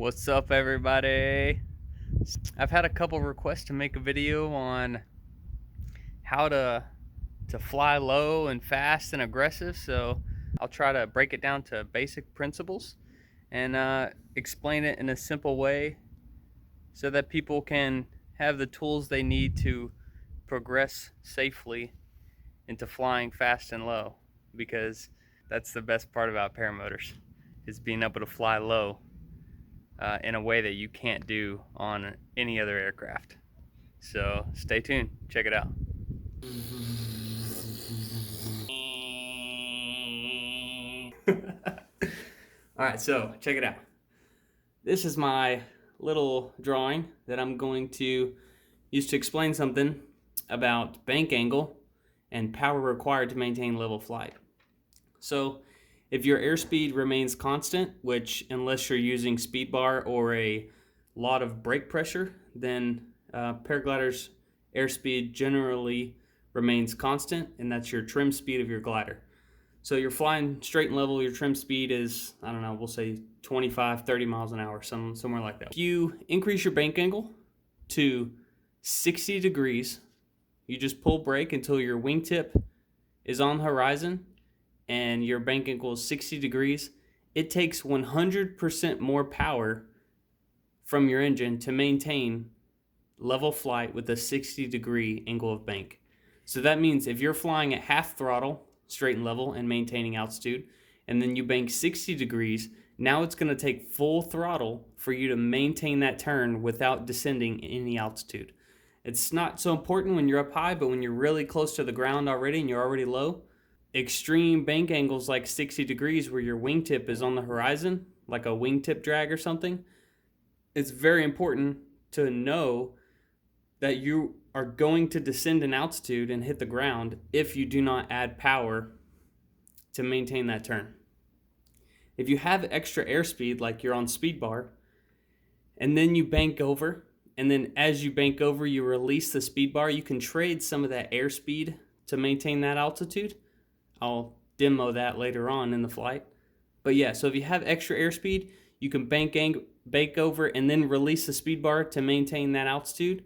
What's up, everybody? I've had a couple requests to make a video on how to fly low and fast and aggressive, so I'll try to break it down to basic principles and explain it in a simple way so that people can have the tools they need to progress safely into flying fast and low, because that's the best part about paramotors, is being able to fly low in a way that you can't do on any other aircraft. So stay tuned, check it out. All right, so check it out. This is my little drawing that I'm going to use to explain something about bank angle and power required to maintain level flight. So if your airspeed remains constant, which unless you're using SpeedBar or a lot of brake pressure, then paragliders' airspeed generally remains constant, and that's your trim speed of your glider. So you're flying straight and level, your trim speed is, I don't know, we'll say 25, 30 miles an hour, somewhere like that. If you increase your bank angle to 60 degrees, you just pull brake until your wingtip is on the horizon and your bank angle is 60 degrees. It takes 100% more power from your engine to maintain level flight with a 60-degree angle of bank. So that means if you're flying at half throttle, straight and level, and maintaining altitude, and then you bank 60 degrees, now it's going to take full throttle for you to maintain that turn without descending any altitude. It's not so important when you're up high, but when you're really close to the ground already and you're already low, extreme bank angles like 60 degrees where your wingtip is on the horizon, like a wingtip drag or something, it's very important to know that you are going to descend in altitude and hit the ground if you do not add power to maintain that turn. If you have extra airspeed, like you're on SpeedBar, and then you bank over, and then as you bank over, you release the SpeedBar, you can trade some of that airspeed to maintain that altitude. I'll demo that later on in the flight. But yeah, so if you have extra airspeed, you can bank over and then release the SpeedBar to maintain that altitude,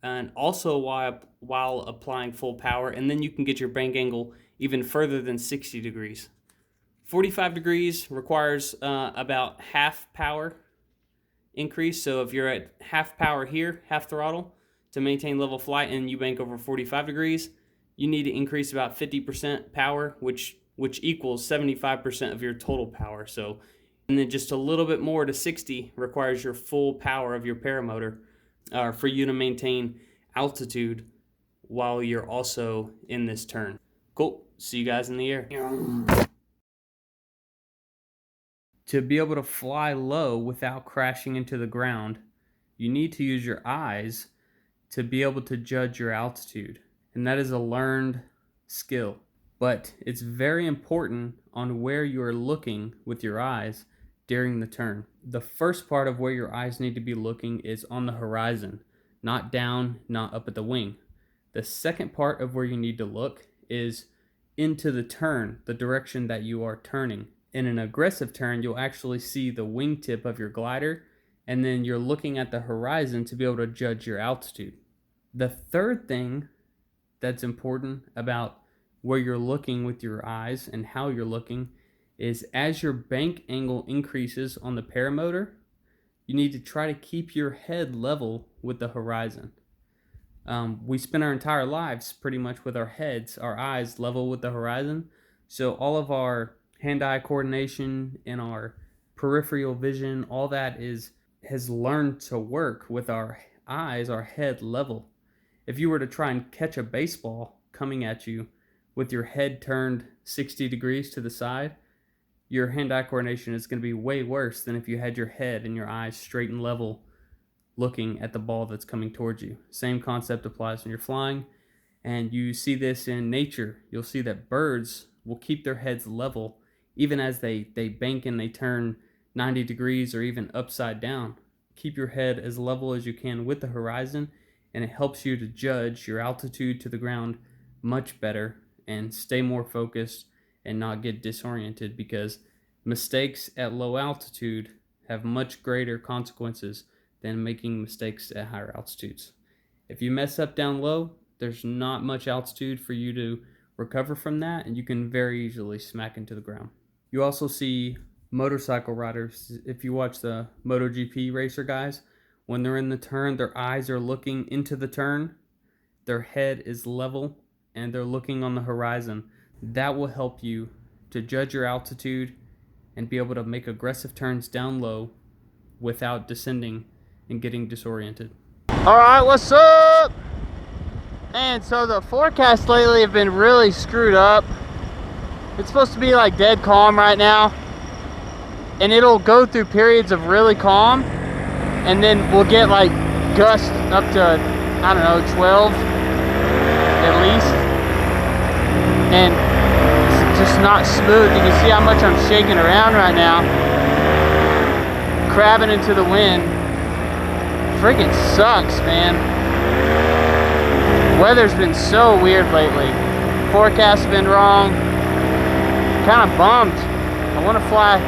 and also while applying full power, and then you can get your bank angle even further than 60 degrees. 45 degrees requires about half power increase. So if you're at half power here, half throttle, to maintain level flight, and you bank over 45 degrees, you need to increase about 50% power, which equals 75% of your total power. So, and then just a little bit more to 60 requires your full power of your paramotor for you to maintain altitude while you're also in this turn. Cool. See you guys in the air. To be able to fly low without crashing into the ground, you need to use your eyes to be able to judge your altitude. And that is a learned skill. But it's very important on where you are looking with your eyes during the turn. The first part of where your eyes need to be looking is on the horizon, not down, not up at the wing. The second part of where you need to look is into the turn, the direction that you are turning. In an aggressive turn, you'll actually see the wingtip of your glider, and then you're looking at the horizon to be able to judge your altitude. The third thing that's important about where you're looking with your eyes and how you're looking is as your bank angle increases on the paramotor, you need to try to keep your head level with the horizon. We spend our entire lives pretty much with our heads, our eyes level with the horizon. So all of our hand-eye coordination and our peripheral vision, all that has learned to work with our eyes, our head level. If you were to try and catch a baseball coming at you with your head turned 60 degrees to the side, your hand-eye coordination is going to be way worse than if you had your head and your eyes straight and level looking at the ball that's coming towards you. Same concept applies when you're flying, and you see this in nature. You'll see that birds will keep their heads level even as they bank and they turn 90 degrees or even upside down. Keep your head as level as you can with the horizon, and it helps you to judge your altitude to the ground much better and stay more focused and not get disoriented, because mistakes at low altitude have much greater consequences than making mistakes at higher altitudes. If you mess up down low, there's not much altitude for you to recover from that, and you can very easily smack into the ground. You also see motorcycle riders, if you watch the MotoGP racer guys, when they're in the turn, their eyes are looking into the turn, their head is level, and they're looking on the horizon. That will help you to judge your altitude and be able to make aggressive turns down low without descending and getting disoriented. Alright, what's up? And so the forecasts lately have been really screwed up. It's supposed to be like dead calm right now, and it'll go through periods of really calm, and then we'll get like gusts up to, I don't know, 12 at least, and it's just not smooth. You can see how much I'm shaking around right now, crabbing into the wind. Freaking sucks, man. Weather's been so weird lately. Forecast's been wrong. Kind of bummed. I want to fly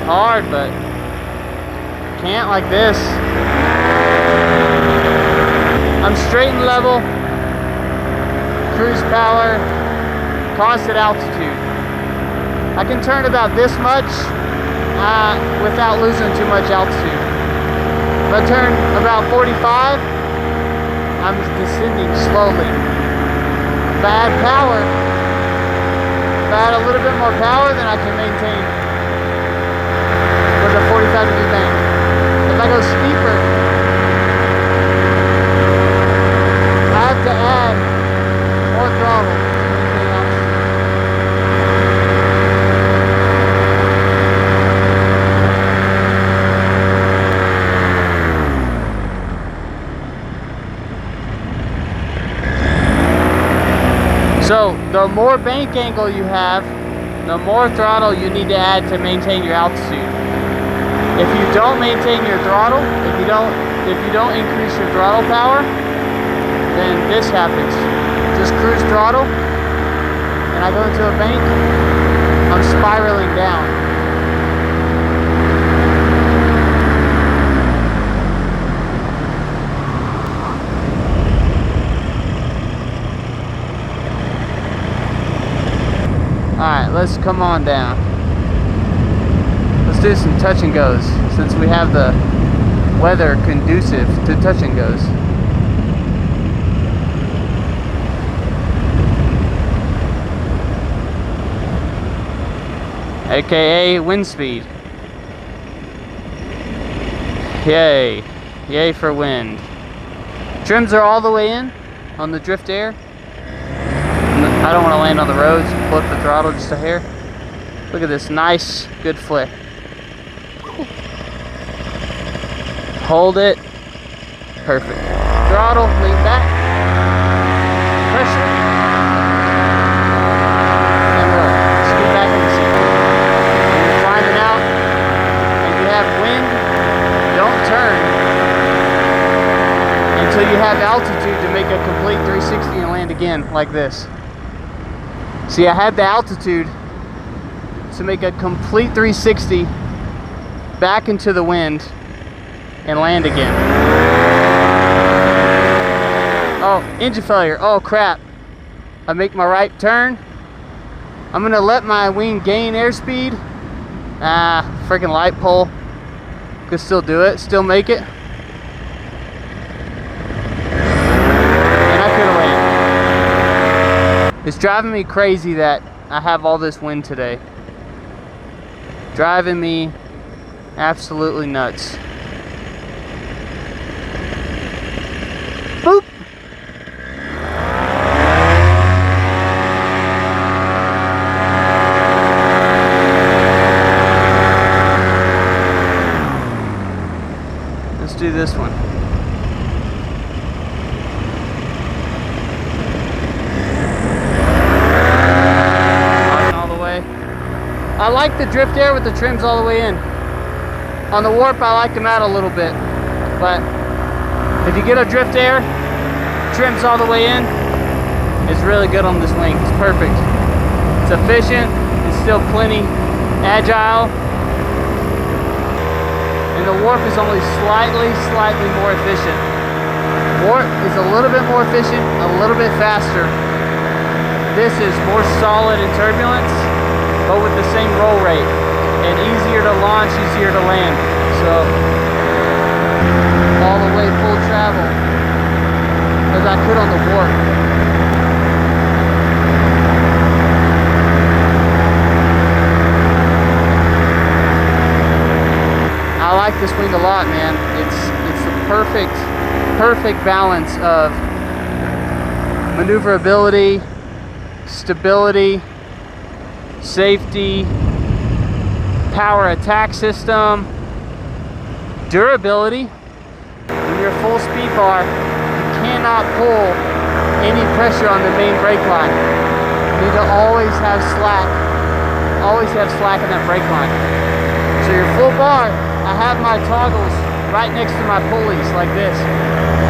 hard, but can't like this. I'm straight and level, cruise power, constant altitude. I can turn about this much without losing too much altitude. If I turn about 45, I'm descending slowly. Bad power. If I had a little bit more power, then I can maintain with a 45-degree bank. If I go steeper, I have to add more throttle to maintain altitude. So the more bank angle you have, the more throttle you need to add to maintain your altitude. If you don't maintain your throttle, if you don't increase your throttle power, then this happens. Just cruise throttle, and I go into a bank, I'm spiraling down. Alright, let's come on down. Let's do some touch and goes, since we have the weather conducive to touch and goes. AKA wind speed. Yay. Yay for wind. Trims are all the way in on the drift air. I don't want to land on the roads, flip the throttle just a hair. Look at this nice, good flick. Hold it. Perfect. Throttle, lean back. Pressure. And roll. Scoot back in the seat. When you're climbing out and you have wind, don't turn until you have altitude to make a complete 360 and land again like this. See, I had the altitude to make a complete 360 back into the wind and land again. Oh, engine failure. Oh crap. I make my right turn. I'm gonna let my wing gain airspeed. Freaking light pole. Could still do it, still make it. And I could have landed. It's driving me crazy that I have all this wind today. Driving me absolutely nuts. Boop! Let's do this one. All the way. I like the drift air with the trims all the way in. On the warp, I like them out a little bit, but if you get a drift air, trims all the way in, it's really good on this wing. It's perfect. It's efficient. It's still plenty agile. and the warp is only slightly more efficient. Warp is a little bit more efficient, a little bit faster. This is more solid in turbulence, but with the same roll rate, and easier to launch, easier to land. So all the way full travel as I could on the warp. I like this wing a lot, man. It's the perfect balance of maneuverability, stability, safety, power attack system, durability. When you're full speed bar, you cannot pull any pressure on the main brake line. You need to always have slack in that brake line. So your full bar, I have my toggles right next to my pulleys like this.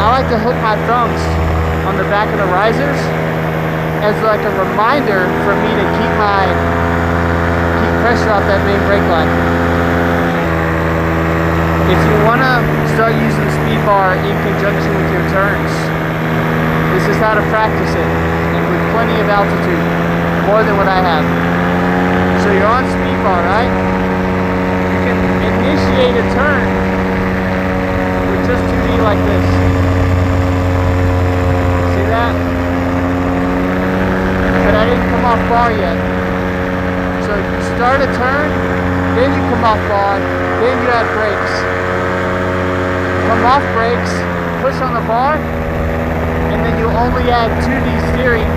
I like to hook my thumbs on the back of the risers as like a reminder for me to keep pressure off that main brake line. If you want to start using the speed bar in conjunction with your turns, this is how to practice it, and with plenty of altitude, more than what I have. So you're on speed bar, right? You can initiate a turn with just 2D like this. See that? But I didn't come off bar yet. So you start a turn, then you come off bar, then you add brakes. Come off brakes, push on the bar, and then you only add 2D steering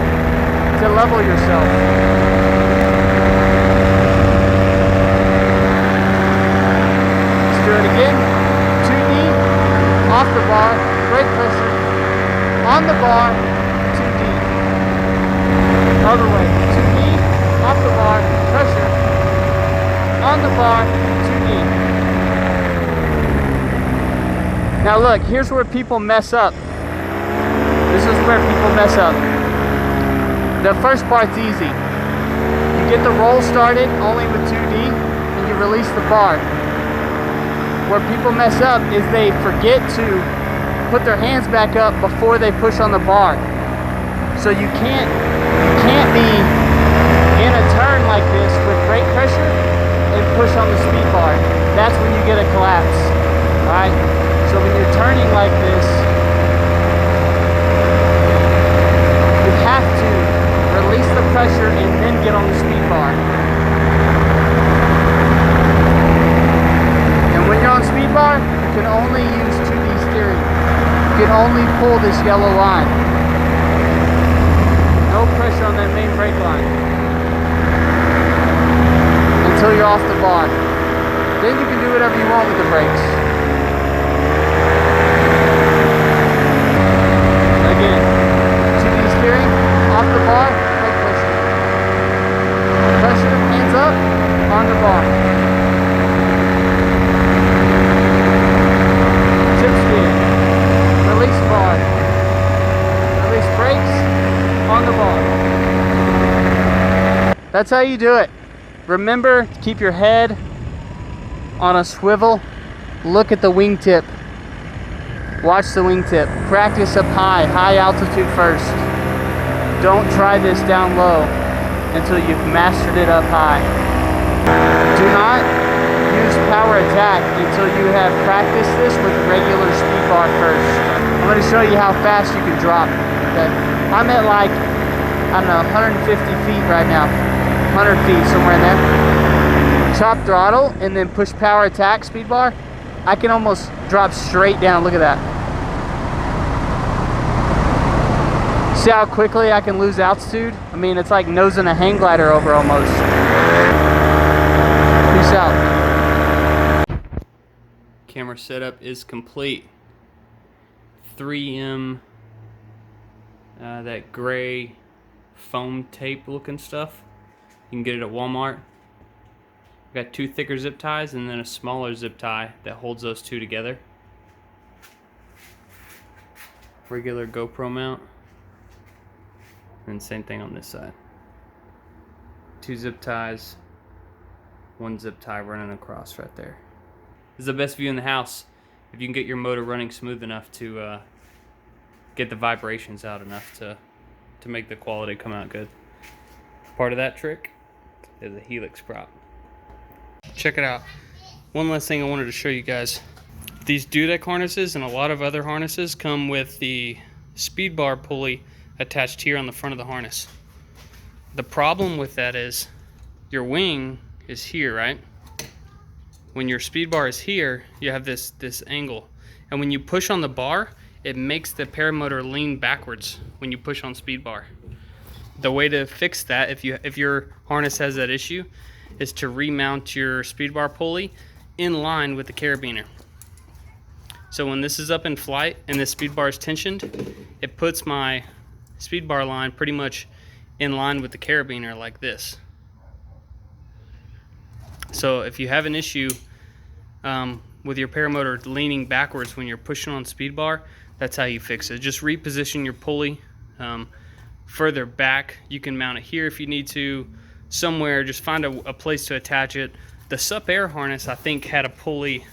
to level yourself. Let's do it again. 2D, off the bar, brake pressure, on the bar, 2D. Other way, 2D, off the bar, pressure, on the bar, 2D. Now look, here's where people mess up. This is where people mess up. The first part's easy. You get the roll started only with 2D, and you release the bar. Where people mess up is they forget to put their hands back up before they push on the bar. So you can't be in a turn like this with brake pressure and push on the speed bar. That's when you get a collapse, right? So when you're turning like this, you have to release the pressure and then get on the speed bar. And when you're on speed bar, you can only use 2D steering. You can only pull this yellow line. No pressure on that main brake line until you're off the bar. Then you can do whatever you want with the brakes. Again, 2D steering, off the bar, brake pressure. Pressure, hands up, on the bar. Tip steer, release bar. Release brakes, on the bar. That's how you do it. Remember to keep your head on a swivel. Look at the wingtip. Watch the wingtip. Practice up high altitude first. Don't try this down low until you've mastered it up high. Do not use power attack until you have practiced this with regular speed bar first. I'm going to show you how fast you can drop. Okay? I'm at like, I don't know, 150 feet right now. 100 feet, somewhere in there. Chop throttle and then push power attack speed bar. I can almost drop straight down. Look at that. See how quickly I can lose altitude? I mean, it's like nosing a hang glider over almost. Peace out. Camera setup is complete. 3M, that gray foam tape looking stuff. You can get it at Walmart. Got 2 thicker zip ties and then a smaller zip tie that holds those 2 together. Regular GoPro mount. And same thing on this side. 2 zip ties, 1 zip tie running across right there. is the best view in the house if you can get your motor running smooth enough to get the vibrations out enough to make the quality come out good. Part of that trick is a helix prop. Check it out. One last thing I wanted to show you guys. These dudek harnesses and a lot of other harnesses come with the SpeedBar pulley attached here on the front of the harness. The problem with that is your wing is here, right? When your SpeedBar is here, you have this angle. And when you push on the bar, it makes the paramotor lean backwards when you push on SpeedBar. The way to fix that, if your harness has that issue, is to remount your SpeedBar pulley in line with the carabiner. So when this is up in flight and the SpeedBar is tensioned, it puts my SpeedBar line pretty much in line with the carabiner like this. So if you have an issue with your paramotor leaning backwards when you're pushing on SpeedBar, that's how you fix it. Just reposition your pulley further back. You can mount it here if you need to, somewhere. Just find a place to attach it. The Sup Air harness, I think, had a pulley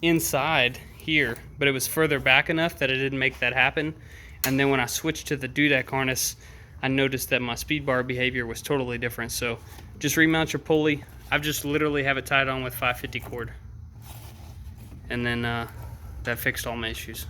inside here, but it was further back enough that it didn't make that happen. And then when I switched to the dudek harness, I noticed that my SpeedBar behavior was totally different. So just remount your pulley. I've just literally have it tied on with 550 cord, and then that fixed all my issues.